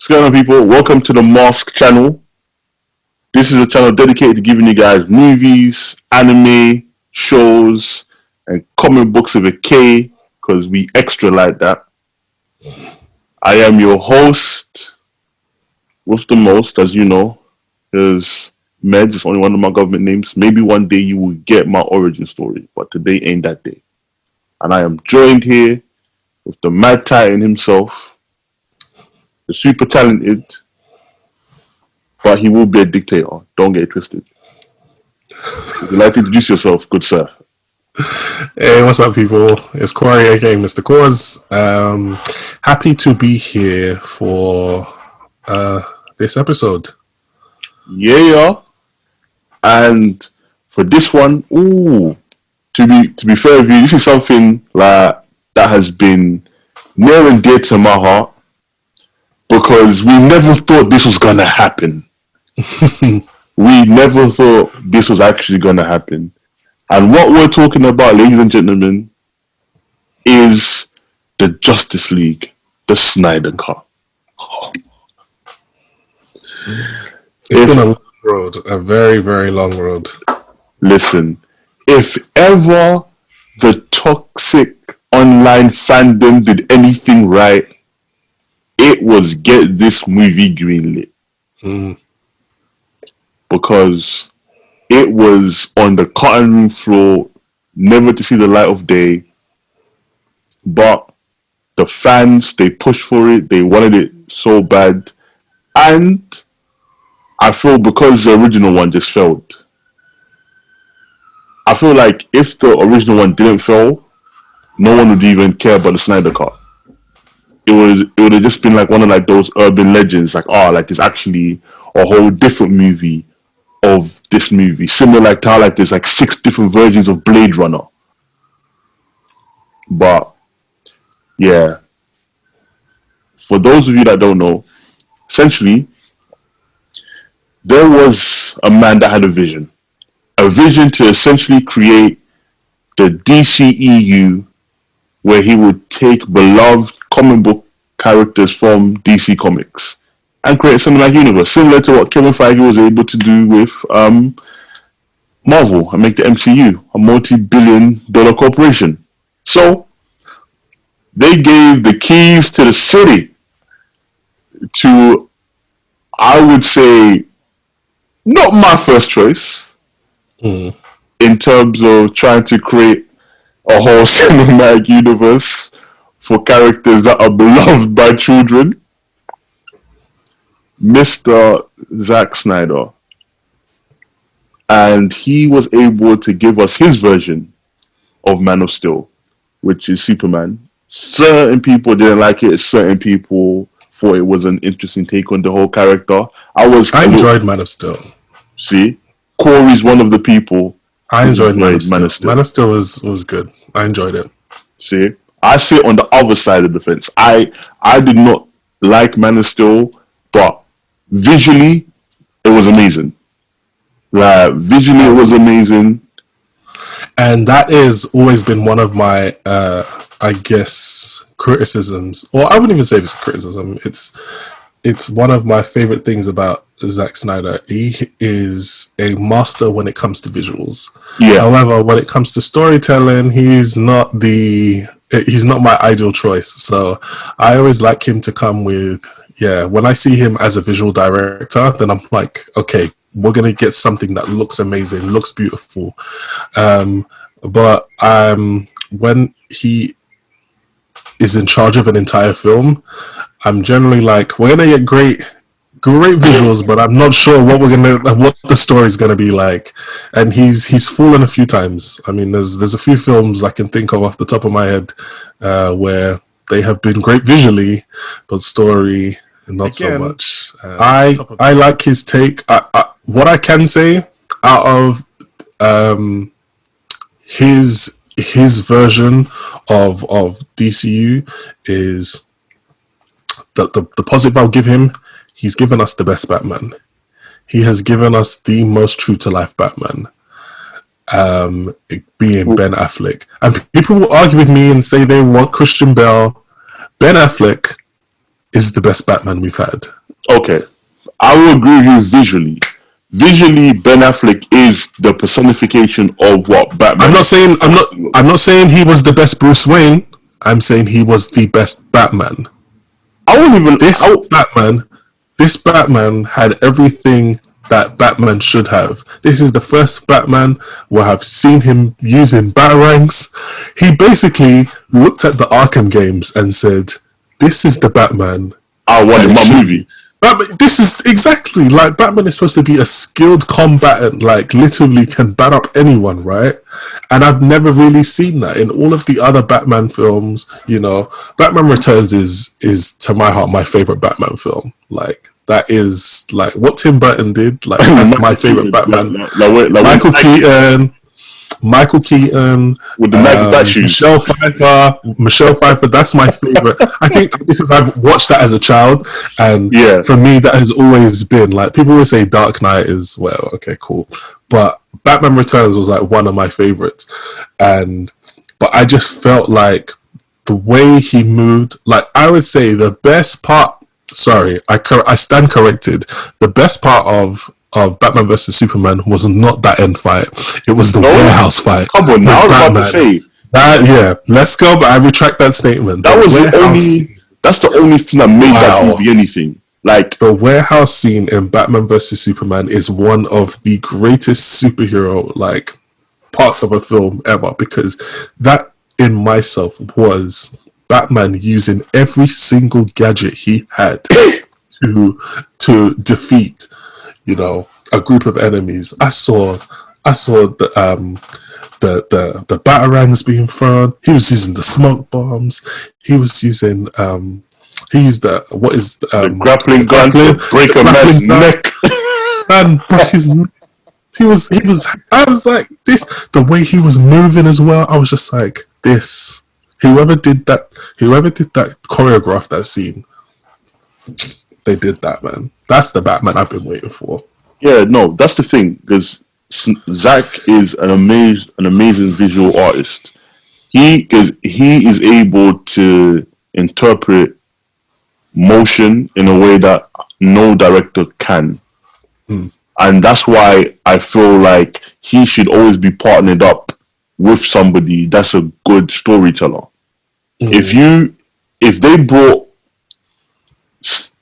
going on, people? Welcome to the Mask channel. This is a channel dedicated to giving you guys movies, anime, shows, and comic books with a K, because we extra like that. I am your host with the most, as you know, is Med. It's only one of my government names. Maybe one day you will get my origin story, but today ain't that day. And I am joined here with the Mad Titan himself, the super talented, but he will be a dictator. Don't get it twisted. Would you like to introduce yourself, good sir? Hey, what's up, people? It's Corey, aka Mr. Cause. Happy to be here for this episode. Yeah. And for this one, to be fair with you, this is something like that has been near and dear to my heart, because we never thought this was gonna happen. We never thought this was actually gonna happen. And what we're talking about, ladies and gentlemen, is the Justice League, the Snyder Cut. It's been a long road, a very, very long road. Listen, if ever the toxic online fandom did anything right, it was get this movie greenlit. Because it was on the cutting room floor, never to see the light of day. But the fans, they pushed for it, they wanted it so bad. And I feel because the original one just failed. I feel like if the original one didn't fail, no one would even care about the Snyder Cut. It would have just been like one of like those urban legends, like there's actually a whole different movie of this movie, similar like to how like there's like 6 different versions of Blade Runner. But yeah, for those of you that don't know, essentially there was a man that had a vision to essentially create the DCEU, where he would take beloved comic book characters from DC Comics and create a cinematic universe, similar to what Kevin Feige was able to do with Marvel and make the MCU a multi-billion-dollar corporation. So they gave the keys to the city to, I would say, not my first choice in terms of trying to create a whole cinematic universe for characters that are beloved by children. Mr. Zack Snyder. And he was able to give us his version of Man of Steel, which is Superman. Certain people didn't like it, certain people thought it was an interesting take on the whole character. I enjoyed Man of Steel. See? Corey's one of the people. I enjoyed Man of Steel. Man of Steel was good. I enjoyed it. See? I sit on the other side of the fence. I did not like Man of Steel, but visually, it was amazing. It was amazing. And that has always been one of my, I guess, criticisms. Or I wouldn't even say it's a criticism. It's one of my favorite things about Zack Snyder. He is a master when it comes to visuals. Yeah. However, when it comes to storytelling, he's not my ideal choice. So I always like him to come with, when I see him as a visual director, then I'm like, okay, we're going to get something that looks amazing, looks beautiful. But when he is in charge of an entire film, I'm generally like, we're going to get great visuals, but I'm not sure what the story's going to be like. And he's fallen a few times. I mean, there's a few films I can think of off the top of my head where they have been great visually, but story not so much. I like his take. What I can say out of his version of DCU is the positive I'll give him. He's given us the best Batman. He has given us the most true to life Batman. Being Ben Affleck. And people will argue with me and say they want Christian Bale. Ben Affleck is the best Batman we've had. Okay, I will agree with you visually. Visually, Ben Affleck is the personification of what Batman. I'm not saying he was the best Bruce Wayne. I'm saying he was the best Batman. I won't even. This Batman had everything that Batman should have. This is the first Batman where I've seen him using batarangs. He basically looked at the Arkham games and said, "This is the Batman I want in my movie." Batman, this is exactly like Batman is supposed to be a skilled combatant, like literally can bat up anyone, right? And I've never really seen that in all of the other Batman films. You know, Batman Returns is to my heart my favorite Batman film. Like that is like what Tim Burton did. Like that's my favorite Batman. Michael Keaton, with the Nike shoes. Michelle Pfeiffer. That's my favorite. I think because I've watched that as a child, and for me, that has always been like people would say Dark Knight is well, okay, cool, but Batman Returns was like one of my favorites, but I just felt like the way he moved. Like I would say the best part. Sorry, I stand corrected. The best part of Batman vs Superman was not that end fight. It was the warehouse fight. Come on, now I was about to say that. Let's go. But I retract that statement. That's the only thing that made that movie anything. Like the warehouse scene in Batman vs Superman is one of the greatest superhero like parts of a film ever, because that in myself was Batman using every single gadget he had to defeat, you know, a group of enemies. I saw the batarangs being thrown. He was using the smoke bombs. He was using he used the grappling gun to break a man's neck and break his neck. He was I was like this, the way he was moving as well. I was just like this. Whoever did that choreographed that scene, they did that, man. That's the Batman I've been waiting for. Yeah, no, that's the thing, because Zack is an amazing visual artist. He is able to interpret motion in a way that no director can. And that's why I feel like he should always be partnered up with somebody that's a good storyteller. If they brought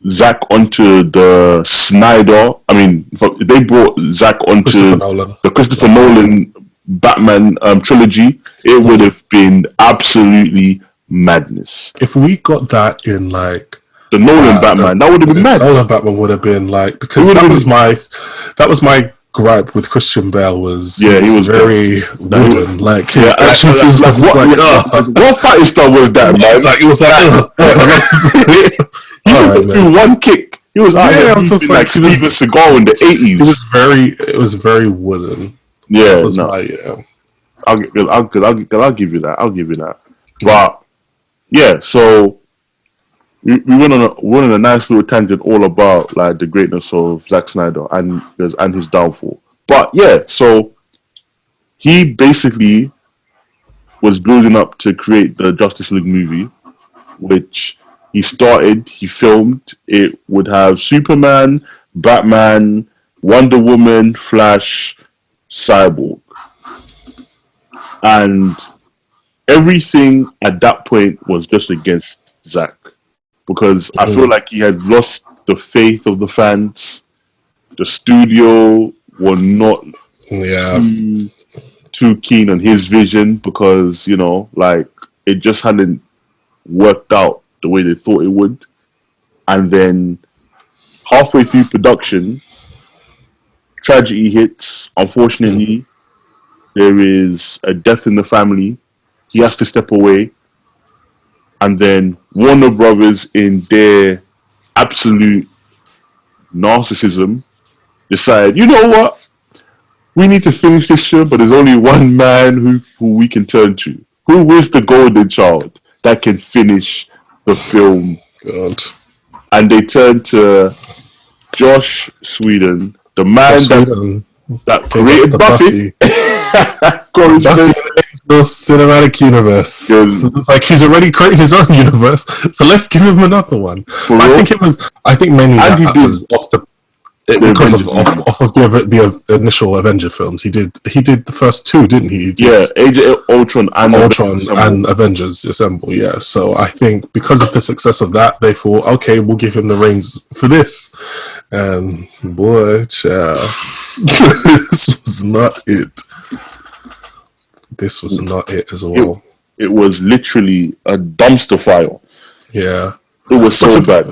Zack onto the Snyder, if they brought Zack onto the Christopher Nolan Batman trilogy, it would have been absolutely madness. If we got that in like the Nolan Batman, that would have been mad. Nolan Batman would have been like, because that was my gripe with Christian Bale was he was very wooden. Like his what fighting style was that, man? It was like he threw one kick. He was out here like Steven Seagal in the 80s. It was very wooden. Yeah, I'll give you that. I'll give you that. But yeah, so we went on a nice little tangent all about like the greatness of Zack Snyder and his downfall. But yeah, so he basically was building up to create the Justice League movie, which he filmed. It would have Superman, Batman, Wonder Woman, Flash, Cyborg, and everything at that point was just against Zack. Because I feel like he had lost the faith of the fans. The studio were not too keen on his vision, because, you know, like it just hadn't worked out the way they thought it would. And then halfway through production, tragedy hits. Unfortunately, there is a death in the family. He has to step away. And then Warner Brothers, in their absolute narcissism, decide, you know what? We need to finish this show, but there's only one man who we can turn to. Who is the golden child that can finish the film? God. And they turn to Josh Whedon, the man that created Buffy. Corey's Nothing face. in the cinematic universe. So it's like he's already created his own universe, so let's give him another one. For But real? I think mainly And he that did was off the the because Avengers movie. of the initial Avenger films. He did the first two, didn't he? He did Yeah, Age of Ultron and Ultron Avengers and Assemble. Avengers Assemble. Yeah, so I think because of the success of that, they thought, okay, we'll give him the reins for this. And boy, child, this was not it. This was not it as well. It was literally a dumpster fire. Yeah. It was so bad.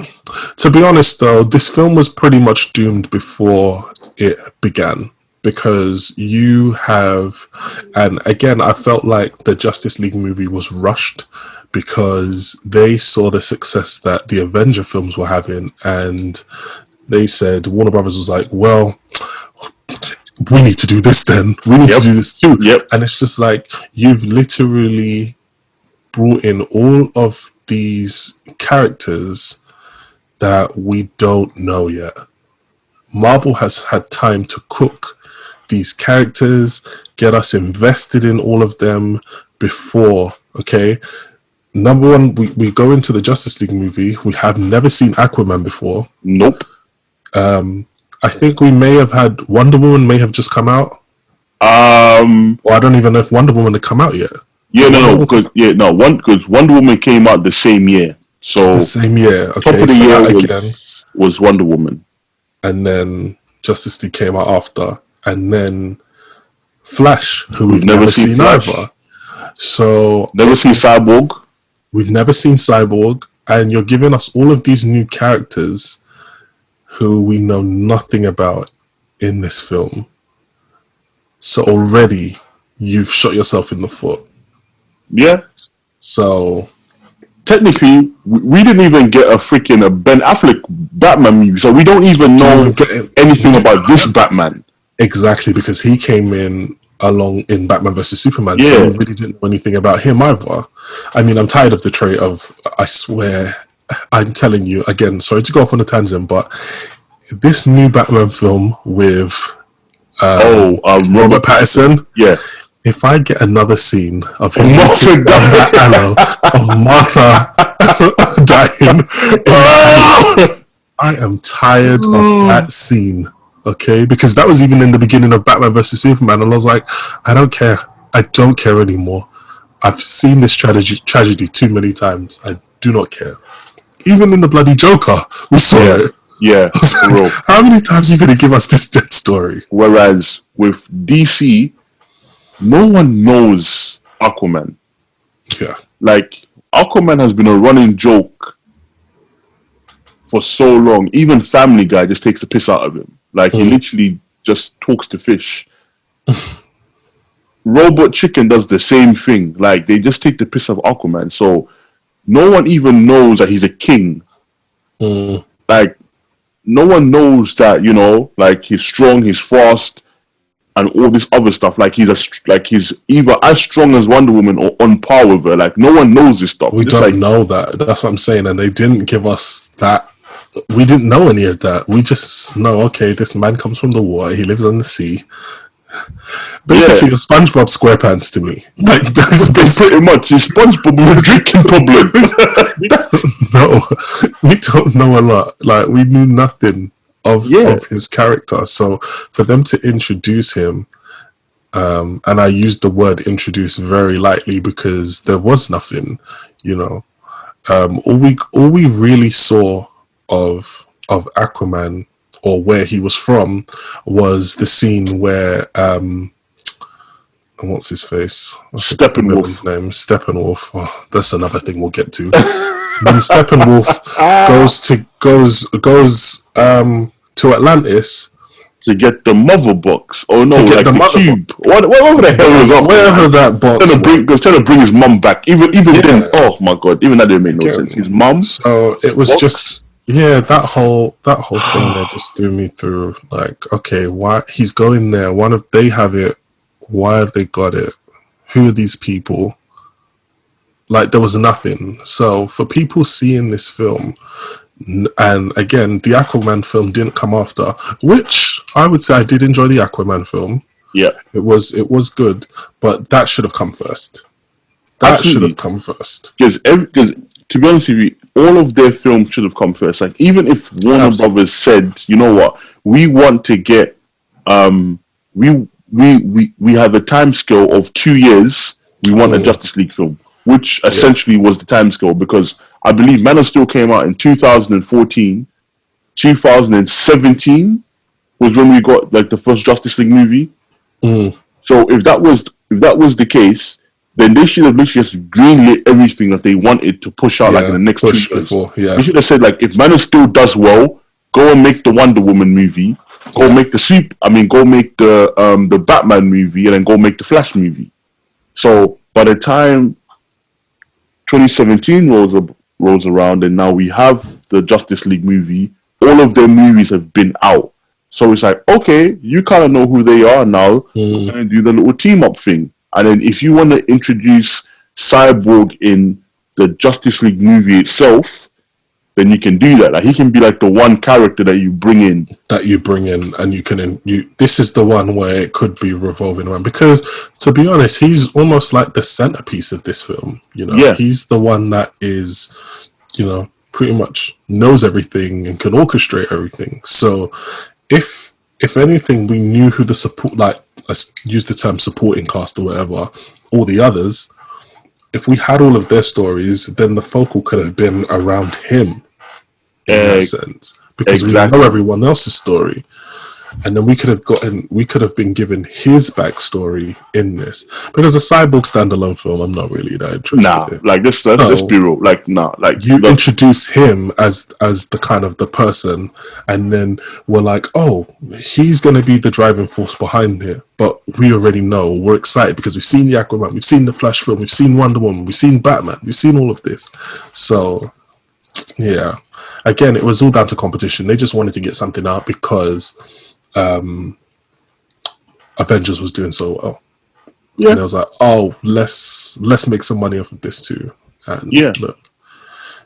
To be honest, though, this film was pretty much doomed before it began because you have, and again, I felt like the Justice League movie was rushed because they saw the success that the Avenger films were having, and they said Warner Brothers was like, well, we need to do this then. We need to do this too. Yep. And it's just like you've literally brought in all of these characters that we don't know yet. Marvel has had time to cook these characters, get us invested in all of them before, okay? Number one, we go into the Justice League movie. We have never seen Aquaman before. Nope. I think we may have had Wonder Woman may have just come out. Or I don't even know if Wonder Woman had come out yet. Yeah, because Wonder Woman came out the same year. So the same year. Okay, top of the year was Wonder Woman. And then Justice League came out after. And then Flash, who we've never seen either. So never seen Cyborg. We've never seen Cyborg. And you're giving us all of these new characters who we know nothing about in this film. So already you've shot yourself in the foot. Yeah. So technically, we didn't even get a freaking Ben Affleck Batman movie, so we don't even know anything about this Batman. Exactly, because he came in along in Batman vs Superman, yeah. So we really didn't know anything about him either. I mean, I'm tired of the trait of, I swear, I'm telling you, again, sorry to go off on a tangent, but this new Batman film with Robert Pattinson, yeah. If I get another scene of him on that aloe of Martha dying, I am tired of that scene. Okay, because that was even in the beginning of Batman vs Superman, and I was like, I don't care. I don't care anymore. I've seen this tragedy too many times. I do not care. Even in the bloody Joker, we saw it. Yeah, like, how many times are you going to give us this dead story? Whereas with DC, no one knows Aquaman. Yeah. Like, Aquaman has been a running joke for so long. Even Family Guy just takes the piss out of him. Like, he literally just talks to fish. Robot Chicken does the same thing. Like, they just take the piss out of Aquaman. So, no one even knows that he's a king. Like, no one knows that, you know, like, he's strong, he's fast, and all this other stuff. Like, he's either as strong as Wonder Woman or on par with her. Like, no one knows this stuff. We don't know that. That's what I'm saying. And they didn't give us that. We didn't know any of that. We just know, okay, this man comes from the water. He lives on the sea. Basically, a SpongeBob SquarePants to me. Like, that's pretty much. It's SpongeBob with a drinking problem. No, we don't know a lot. Like, we knew nothing of his character. So for them to introduce him, and I used the word introduce very lightly because there was nothing, you know. All we really saw of Aquaman, or where he was from, was the scene where what's his face? Steppenwolf. His name Steppenwolf. Oh, that's another thing we'll get to. When Steppenwolf goes to Atlantis to get the mother box. Oh no, like the cube. Whatever the hell was up. Wherever that box was trying to bring his mum back. Even then, oh my god, even that didn't make no sense. His mum. So it was just that whole thing there just threw me through. Like, okay, why he's going there? They have it. Why have they got it? Who are these people? Like, there was nothing. So for people seeing this film, and again, the Aquaman film didn't come after, which I would say I did enjoy the Aquaman film. Yeah, It was good, but that should have come first. That should absolutely. have come first. Because to be honest with you, all of their films should have come first. Like even if Warner Absolutely. Brothers said, you know what, we want to get we have a time scale of 2 years. We want a Justice League film, which Yeah. essentially was the time scale because I believe Man of Steel came out in 2014. 2017 was when we got like the first Justice League movie. So if that was the case, then they should have literally just greenlit everything that they wanted to push out like in the next 2 Push years. before. Yeah. They should have said like, if Man of Steel does well, go and make the Wonder Woman movie, go make go make the Batman movie, and then go make the Flash movie. So by the time 2017 rolls around, and now we have the Justice League movie, all of their movies have been out. So it's like, okay, you kind of know who they are now. We're going to do the little team up thing. And then if you want to introduce Cyborg in the Justice League movie itself, then you can do that. Like he can be like the one character that you bring in. And you can this is the one where it could be revolving around, because to be honest, he's almost like the centerpiece of this film. He's the one that is, pretty much knows everything and can orchestrate everything. So if anything, we knew who the support, like let's use the term supporting cast or whatever, all the others, if we had all of their stories, then the focal could have been around him in that sense, because we know everyone else's story, and then we could have been given his backstory in this. Because a Cyborg standalone film, I'm not really that interested in. Like this, let's be real. Like you introduce him as the kind of the person, and then we're like, oh, he's going to be the driving force behind it. But we already know, we're excited because we've seen the Aquaman, we've seen the Flash film, we've seen Wonder Woman, we've seen Batman, we've seen all of this. So yeah, again, it was all down to competition. They just wanted to get something out because Avengers was doing so well. Yeah. And I was like, oh, let's make some money off of this too. And look,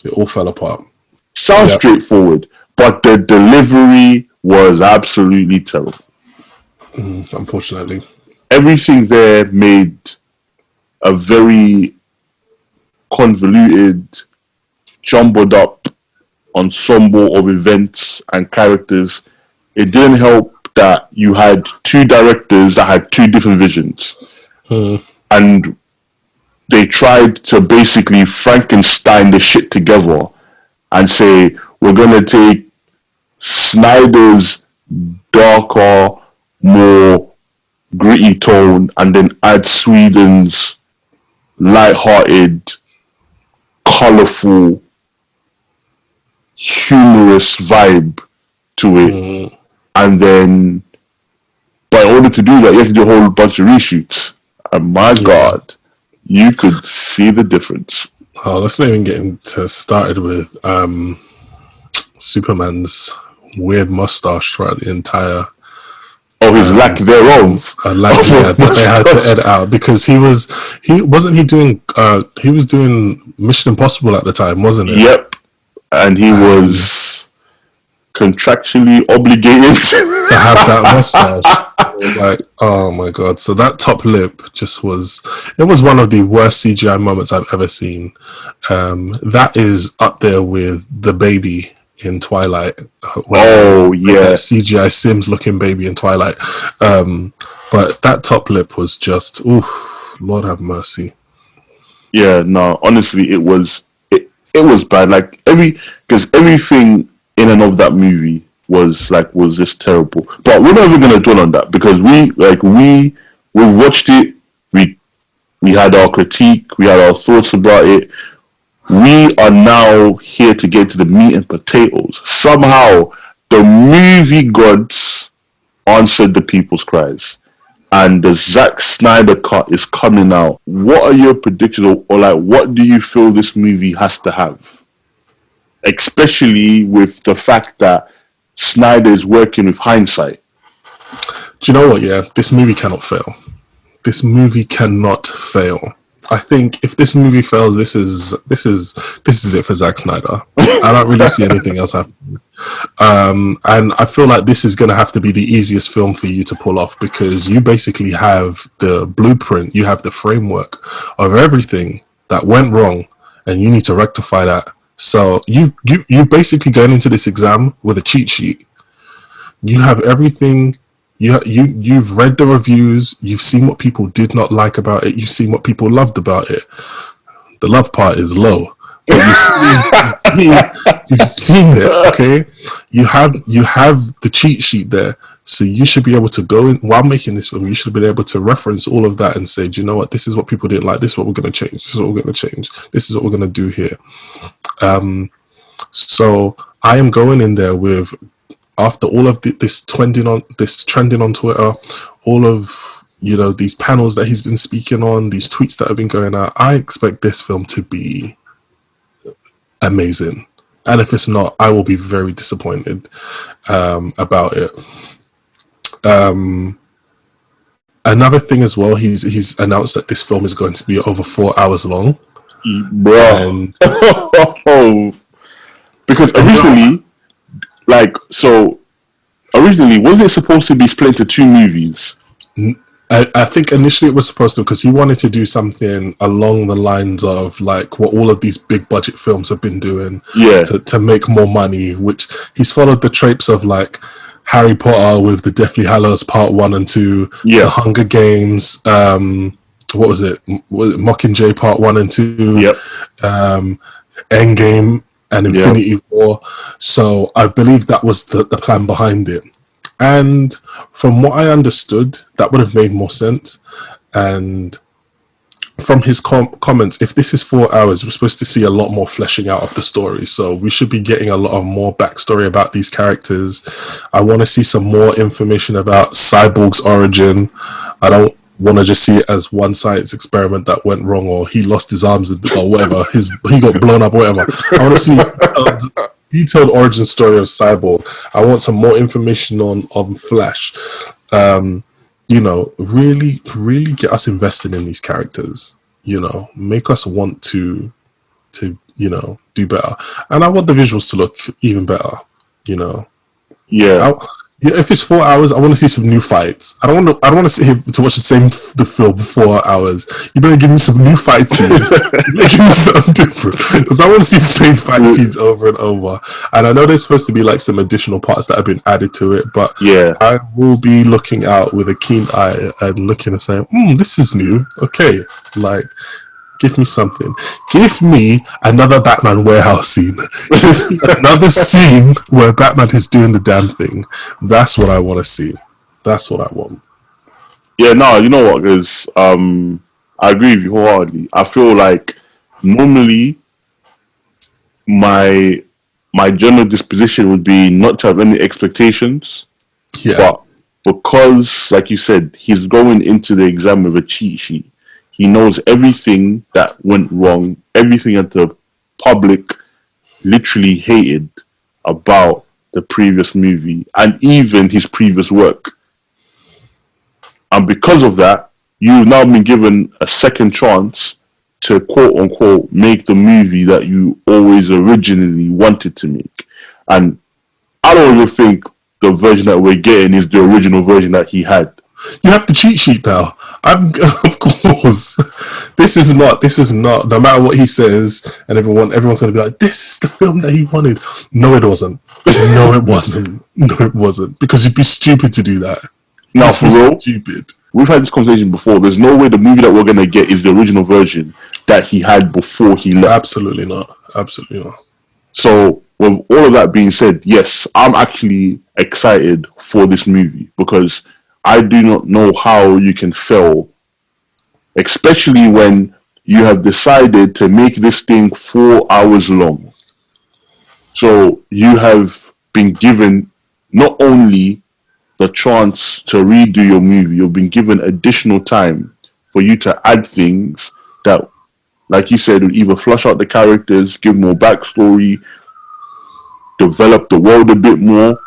it all fell apart. Sounds straightforward, but the delivery was absolutely terrible. Unfortunately. Everything there made a very convoluted, jumbled up ensemble of events and characters. It didn't help that you had two directors that had two different visions. And they tried to basically Frankenstein the shit together and say, we're going to take Snyder's darker, more gritty tone and then add Sweden's light-hearted, colourful, humorous vibe to it. And then, but in order to do that, you have to do a whole bunch of reshoots. And my God, you could see the difference. Oh, let's not even get into started with Superman's weird mustache throughout the entire. Oh, his lack thereof. That they had to edit out because he was doing Mission Impossible at the time, wasn't it? Yep, and he was contractually obligated to have that mustache. It was like, oh my God. So that top lip just was one of the worst CGI moments I've ever seen. That is up there with the baby in Twilight. Oh yeah, CGI Sims looking baby in Twilight. But that top lip was just, Lord have mercy. Yeah, no, honestly, it was bad. Like because everything in and of that movie was just terrible. But we're not even gonna dwell on that because we've watched it. We had our critique. We had our thoughts about it. We are now here to get to the meat and potatoes. Somehow, the movie gods answered the people's cries, and the Zack Snyder cut is coming out. What are your predictions, or what do you feel this movie has to have? Especially with the fact that Snyder is working with hindsight. Do you know what? Yeah, this movie cannot fail. This movie cannot fail. I think if this movie fails, this is it for Zack Snyder. I don't really see anything else happening. And I feel like this is going to have to be the easiest film for you to pull off, because you basically have the blueprint, you have the framework of everything that went wrong, and you need to rectify that. So you've basically gone into this exam with a cheat sheet. You have everything. You've read the reviews. You've seen what people did not like about it. You've seen what people loved about it. The love part is low, but you've seen it. Okay, you have the cheat sheet there, so you should be able to go in while making this film. You should be able to reference all of that and say, do you know what? This is what people didn't like. This is what we're going to change. This is what we're going to change. This is what we're going to do here. So I am going in there with, after all of this trending on Twitter, all of these panels that he's been speaking on, these tweets that have been going out, I expect this film to be amazing. And if it's not, I will be very disappointed about it. Another thing as well, he's announced that this film is going to be over 4 hours long. Bro. And because originally, originally, wasn't it supposed to be split into 2 movies? I think initially it was supposed to, because he wanted to do something along the lines of like what all of these big budget films have been doing, to make more money, which he's followed the tropes of like Harry Potter with the Deathly Hallows Part 1 and 2, the Hunger Games, what was it Mockingjay Part 1 and 2, Endgame and Infinity War. So I believe that was the plan behind it. And from what I understood, that would have made more sense. And from his comments, if this is 4 hours, we're supposed to see a lot more fleshing out of the story. So we should be getting a lot of more backstory about these characters. I want to see some more information about Cyborg's origin. I don't want to just see it as one science experiment that went wrong, or he lost his arms or whatever, he got blown up or whatever. I want to see a detailed origin story of Cyborg. I want some more information on Flash. Really get us invested in these characters. Make us want to do better. And I want the visuals to look even better. If it's 4 hours, I want to see some new fights. I don't want to sit here to watch the film for 4 hours. You better give me some new fight scenes. You better give me something different, because I want to see the same fight scenes over and over. And I know there's supposed to be like some additional parts that have been added to it, but I will be looking out with a keen eye and looking and saying, this is new. Okay, like, give me something. Give me another Batman warehouse scene. Another scene where Batman is doing the damn thing. That's what I want to see. That's what I want. Yeah, no, you know what? Because I agree with you wholeheartedly. I feel like normally my general disposition would be not to have any expectations. Yeah. But because, like you said, he's going into the exam with a cheat sheet. He knows everything that went wrong, everything that the public literally hated about the previous movie and even his previous work. And because of that, you've now been given a second chance to quote unquote make the movie that you always originally wanted to make. And I don't even think the version that we're getting is the original version that he had. You have the cheat sheet now. Of course. This is not. No matter what he says, and everyone's gonna be like, "This is the film that he wanted." No, it wasn't. No, it wasn't. No, it wasn't. Because you'd be stupid to do that. Now, for real, stupid. We've had this conversation before. There's no way the movie that we're gonna get is the original version that he had before he left. Absolutely not. Absolutely not. So, with all of that being said, yes, I'm actually excited for this movie, because I do not know how you can fail, especially when you have decided to make this thing 4 hours long. So you have been given not only the chance to redo your movie, you've been given additional time for you to add things that, like you said, would either flush out the characters, give more backstory, develop the world a bit more,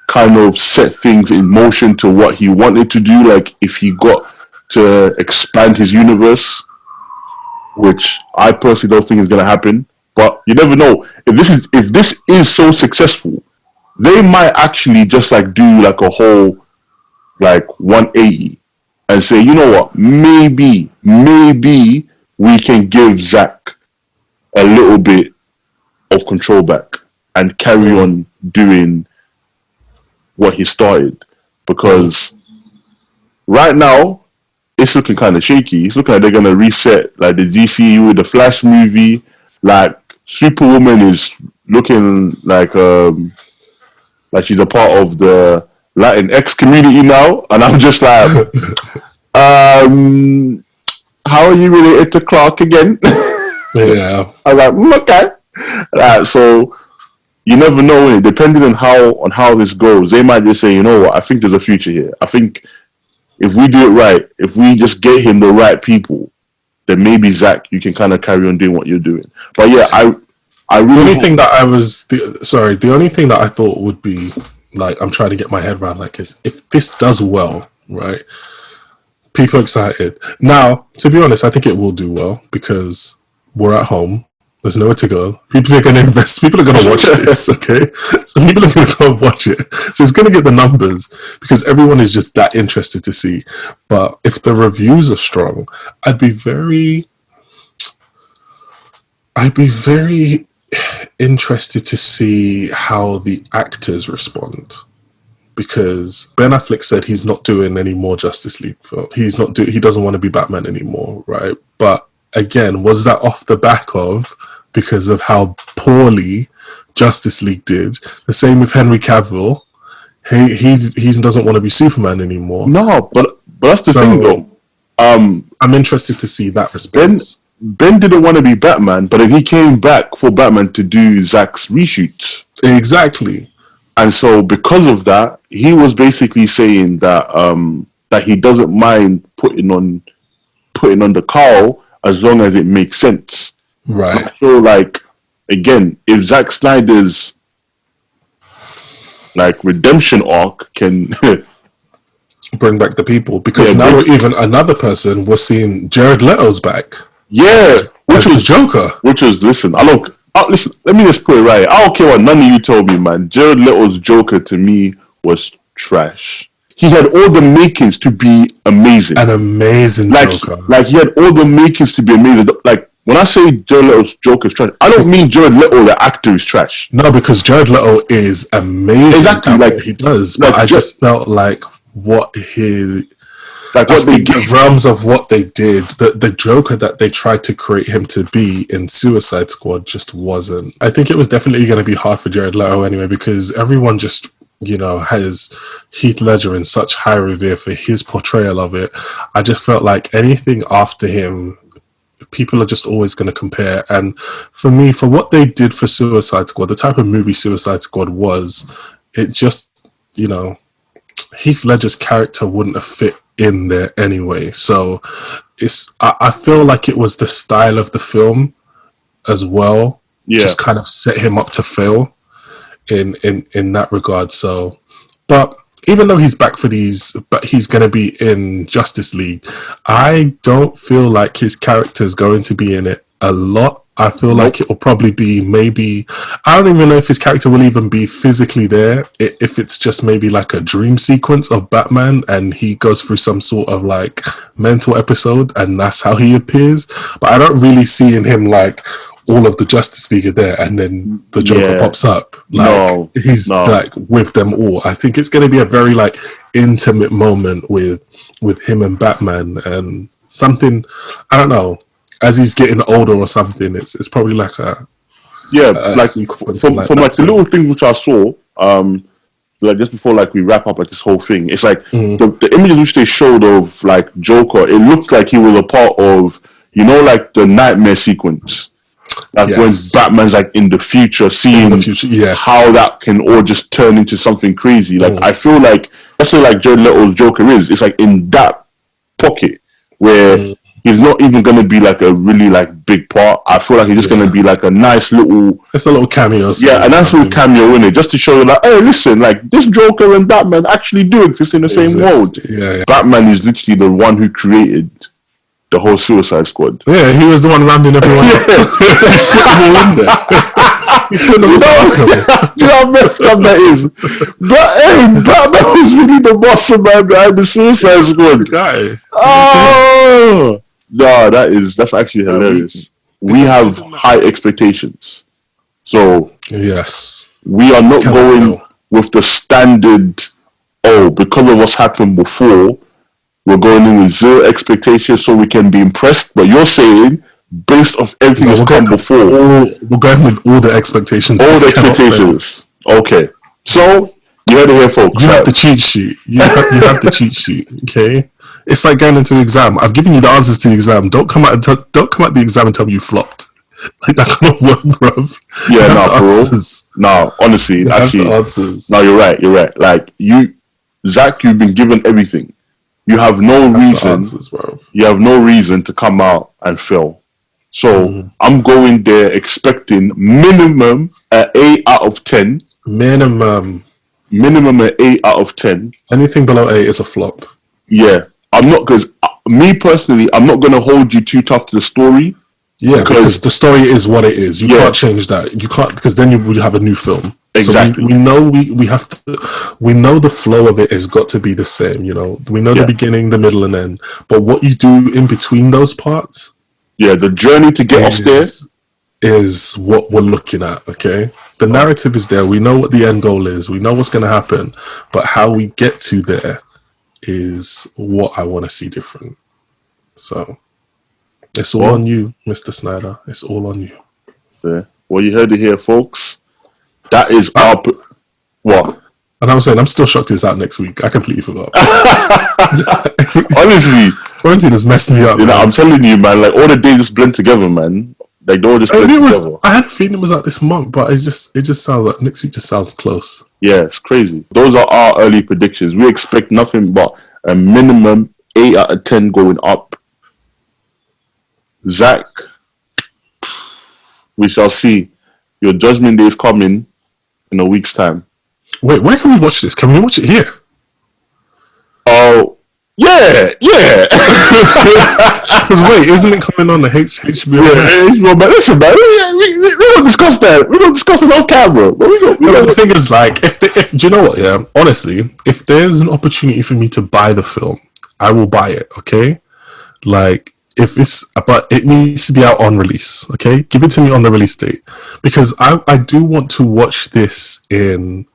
kind of set things in motion to what he wanted to do. Like if he got to expand his universe, which I personally don't think is going to happen. But you never know. If this is so successful, they might actually just like do like a whole like 180 and say, you know what, maybe we can give Zack a little bit of control back and carry on doing what he started. Because right now it's looking kind of shaky. It's looking like they're gonna reset like the DCU with the Flash movie. Like Superwoman is looking like she's a part of the Latinx community now, and I'm just like, how are you related to Clark again? Yeah, I'm like, okay. So you never know. Depending on how this goes, they might just say, you know what, I think there's a future here. I think if we do it right, if we just get him the right people, then maybe Zack, you can kind of carry on doing what you're doing. But yeah, I really the only thing that the only thing that I thought would be like, I'm trying to get my head around, like, is if this does well, right? People are excited. Now, to be honest, I think it will do well because we're at home. There's nowhere to go. People are going to invest. People are going to watch this, okay? So people are going to go watch it. So it's going to get the numbers because everyone is just that interested to see. But if the reviews are strong, I'd be very interested to see how the actors respond. Because Ben Affleck said he's not doing any more Justice League film. He doesn't want to be Batman anymore, right? But again, was that off the back of because of how poorly Justice League did? The same with Henry Cavill. He doesn't want to be Superman anymore. No, but that's the thing though. I'm interested to see that response. Ben didn't want to be Batman, but then he came back for Batman to do Zack's reshoots. Exactly. And so because of that, he was basically saying that that he doesn't mind putting on the cowl as long as it makes sense. Right. So like again, if Zack Snyder's like redemption arc can bring back the people, because now even another person, we're seeing Jared Leto's back. Yeah, which was the Joker. Which was listen. Listen. Let me just put it right. I don't care what none of you told me, man. Jared Leto's Joker to me was trash. He had all the makings to be amazing. An amazing Joker. Like he had all the makings to be amazing. Like when I say Jared Leto's Joker is trash, I don't mean Jared Leto, the actor, is trash. No, because Jared Leto is amazing. Exactly, like what he does. But I just felt like the realms of what they did, the Joker that they tried to create him to be in Suicide Squad just wasn't. I think it was definitely going to be hard for Jared Leto anyway, because everyone just, has Heath Ledger in such high revere for his portrayal of it. I just felt like anything after him, people are just always going to compare. And for me, for what they did for Suicide Squad, the type of movie Suicide Squad was, it just, Heath Ledger's character wouldn't have fit in there anyway. So I feel like it was the style of the film as well. Yeah. Just kind of set him up to fail in that regard. So, but even though he's back for these, but he's going to be in Justice League, I don't feel like his character's going to be in it a lot. I feel like it will probably be maybe, I don't even know if his character will even be physically there, if it's just maybe like a dream sequence of Batman and he goes through some sort of like mental episode and that's how he appears. But I don't really see in him like all of the Justice League are there and then the Joker pops up. Like he's like with them all. I think it's going to be a very like intimate moment with him and Batman, and something, I don't know, as he's getting older or something, it's probably like a like from like the little things which I saw, like just before like we wrap up like this whole thing, it's like the images which they showed of like Joker, it looked like he was a part of, like the nightmare sequence, like when Batman's like in the future, seeing how that can all just turn into something crazy. Like I feel like that's what like Jared Leto's Joker is. It's like in that pocket where he's not even going to be like a really like big part. I feel like he's just going to be like a nice little... It's a little cameo. Yeah, a nice little cameo in it, just to show you like, hey, listen, like this Joker and Batman actually do exist in the same world. Yeah. Batman is literally the one who created The whole Suicide Squad. Yeah, he was the one landing everyone. He's sitting on the back. Do you know how messed up that is? But hey, Batman was really the mastermind behind the Suicide Squad. The guy. Oh no, that's actually hilarious. We have high expectations, so yes, we are not going with the standard. Oh, because of what's happened before, we're going in with zero expectations so we can be impressed. But you're saying, based off everything that's come before, we're going with all the expectations. All the expectations. Okay. So you heard it here, folks. You have the cheat sheet. You have the cheat sheet. Okay. It's like going into an exam. I've given you the answers to the exam. Don't come out the exam and tell me you flopped. Like that kind of work, bruv. Yeah, no, for real. No, honestly, actually, no, you're right. You're right. Like Zach, you've been given everything. You have no reason. You have no reason to come out and fail. So I'm going there expecting minimum an 8 out of 10. Minimum an 8 out of 10. Anything below 8 is a flop. Yeah, I'm not, because me personally, I'm not going to hold you too tough to the story. Yeah, because the story is what it is. You can't change that. You can't, because then you would have a new film. Exactly. So we know we have to. We know the flow of it has got to be the same. You know, we know the beginning, the middle, and end. But what you do in between those parts, the journey to get us there is what we're looking at. Okay, the narrative is there. We know what the end goal is. We know what's going to happen. But how we get to there is what I want to see different. So. It's all on you, Mr. Snyder. It's all on you. So, well, you heard it here, folks. That is our... What? And I'm saying, I'm still shocked it's out next week. I completely forgot. Honestly. Quarantine has messed me up. You know, I'm telling you, man, like, all the days just blend together, man. Like, they all just blend together. I had a feeling it was out this month, but it just sounds like next week just sounds close. Yeah, it's crazy. Those are our early predictions. We expect nothing but a minimum 8 out of 10 going up. Zach, we shall see. Your judgment day is coming in a week's time. Wait, where can we watch this? Can we watch it here? Oh, yeah. Because wait, isn't it coming on the HBO? Yeah, HBO, but listen, man, we don't discuss that. We don't discuss it off camera. But the thing is, like, if do you know what? Yeah, honestly, if there's an opportunity for me to buy the film, I will buy it. Okay, like. But it needs to be out on release, okay? Give it to me on the release date, because I do want to watch this in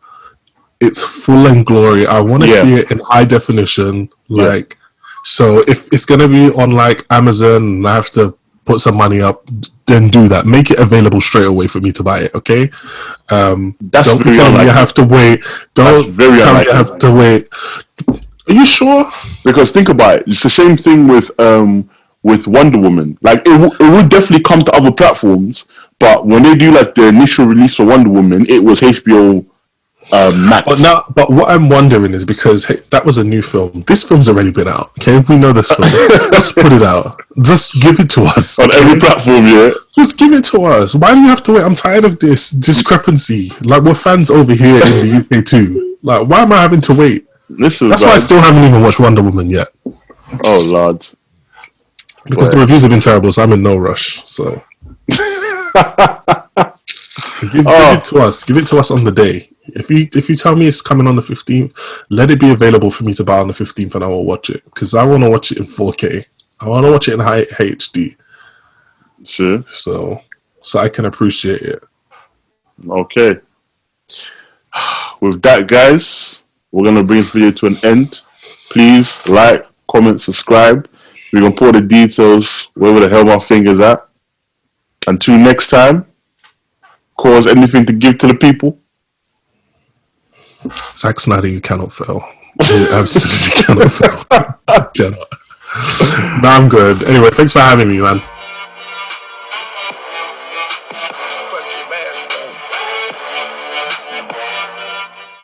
its full and glory. I want to see it in high definition, like. So if it's gonna be on like Amazon and I have to put some money up, then do that. Make it available straight away for me to buy it, okay? Don't tell me I have to wait. Don't tell me I have to wait. Are you sure? Because think about it. It's the same thing with Wonder Woman. Like, it would definitely come to other platforms, but when they do like the initial release for Wonder Woman, it was HBO Max. But what I'm wondering is, because that was a new film. This film's already been out. Okay, we know this film. Let's put it out. Just give it to us on every platform. Yeah, just give it to us. Why do you have to wait? I'm tired of this discrepancy. Like, we're fans over here in the UK too. Like, why am I having to wait? Listen, that's why I still haven't even watched Wonder Woman yet. Oh Lord. Because the reviews have been terrible, so I'm in no rush. So give it to us. Give it to us on the day. If you tell me it's coming on the 15th, let it be available for me to buy on the 15th, and I will watch it, because I want to watch it in 4K. I want to watch it in high HD. Sure. So I can appreciate it. Okay. With that, guys, we're gonna bring this video to an end. Please like, comment, subscribe. We're going to put the details wherever the hell my finger's at. Until next time, cause anything to give to the people. Zack Snyder, you cannot fail. You absolutely cannot fail. You cannot. No, I'm good. Anyway, thanks for having me, man.